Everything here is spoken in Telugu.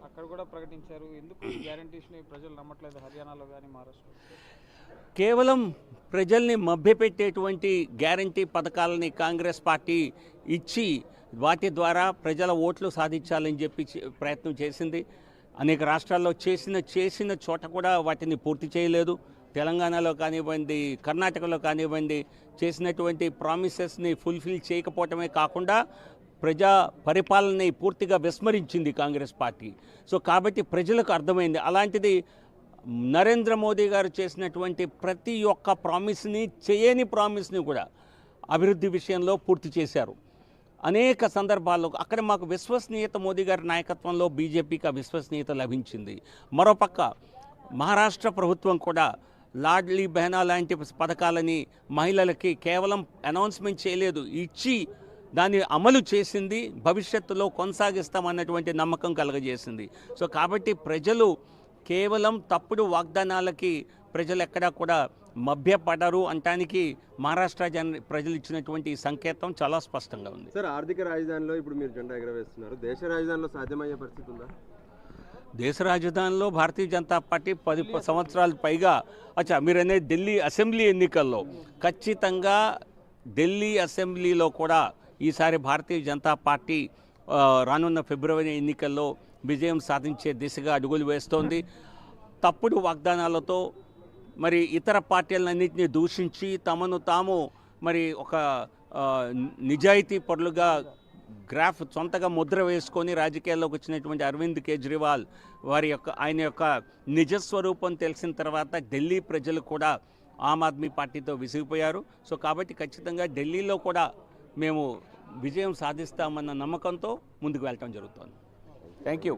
అక్కడ కూడా ప్రకటించారు. ఎందుకు ఈ గ్యారంటీస్ని ప్రజలు నమ్మట్లేదు హర్యానాలో కానీ మహారాష్ట్రలో? కేవలం ప్రజల్ని మభ్యపెట్టేటువంటి గ్యారంటీ పథకాలని కాంగ్రెస్ పార్టీ ఇచ్చి వాటి ద్వారా ప్రజల ఓట్లు సాధించాలని చెప్పి ప్రయత్నం చేసింది. అనేక రాష్ట్రాల్లో చేసిన చోట కూడా వాటిని పూర్తి చేయలేదు. తెలంగాణలో కానివ్వండి, కర్ణాటకలో కానివ్వండి, చేసినటువంటి ప్రామిసెస్ని ఫుల్ఫిల్ చేయకపోవటమే కాకుండా ప్రజా పరిపాలనని పూర్తిగా విస్మరించింది కాంగ్రెస్ పార్టీ. సో కాబట్టి ప్రజలకు అర్థమైంది. అలాంటిది నరేంద్ర మోదీ గారు చేసినటువంటి ప్రతి ఒక్క ప్రామిస్ని, చేయని ప్రామిస్ని కూడా అభివృద్ధి విషయంలో పూర్తి చేశారు. అనేక సందర్భాల్లో అక్కడ మాకు విశ్వసనీయత, మోదీ గారి నాయకత్వంలో బీజేపీకి ఆ విశ్వసనీయత లభించింది. మరోపక్క మహారాష్ట్ర ప్రభుత్వం కూడా లాడ్లీ బెహనా లాంటి పథకాలని మహిళలకి కేవలం అనౌన్స్మెంట్ చేయలేదు, ఇచ్చి దాన్ని అమలు చేసింది. భవిష్యత్తులో కొనసాగిస్తామన్నటువంటి నమ్మకం కలగజేసింది. సో కాబట్టి ప్రజలు కేవలం తప్పుడు వాగ్దానాలకి ప్రజలు ఎక్కడా కూడా మభ్యపడరు అంటానికి మహారాష్ట్ర ప్రజలు ఇచ్చినటువంటి సంకేతం చాలా స్పష్టంగా ఉంది. సార్, ఆర్థిక రాజధానిలో ఇప్పుడు మీరు జెండా ఎగరవేస్తున్నారు. దేశ రాజధానిలో సాధ్యమయ్యే పరిస్థితి ఉందా? దేశ రాజధానిలో భారతీయ జనతా పార్టీ 10 సంవత్సరాలు పైగా మీరనే ఢిల్లీ అసెంబ్లీ ఎన్నికల్లో ఖచ్చితంగా ఢిల్లీ అసెంబ్లీలో కూడా ఈసారి భారతీయ జనతా పార్టీ రానున్న ఫిబ్రవరి ఎన్నికల్లో విజయం సాధించే దిశగా అడుగులు వేస్తోంది. తప్పుడు వాగ్దానాలతో మరి ఇతర పార్టీలన్నింటినీ దూషించి తమను తాము మరి ఒక నిజాయితీ పరులుగా సొంతగా ముద్ర వేసుకొని రాజకీయాల్లోకి వచ్చినటువంటి అరవింద్ కేజ్రీవాల్ ఆయన యొక్క నిజస్వరూపం తెలిసిన తర్వాత ఢిల్లీ ప్రజలు కూడా ఆమ్ ఆద్మీ పార్టీతో విసిగిపోయారు. సో కాబట్టి ఖచ్చితంగా ఢిల్లీలో కూడా మేము విజయం సాధిస్తామన్న నమ్మకంతో ముందుకు వెళ్ళటం జరుగుతుంది. Thank you.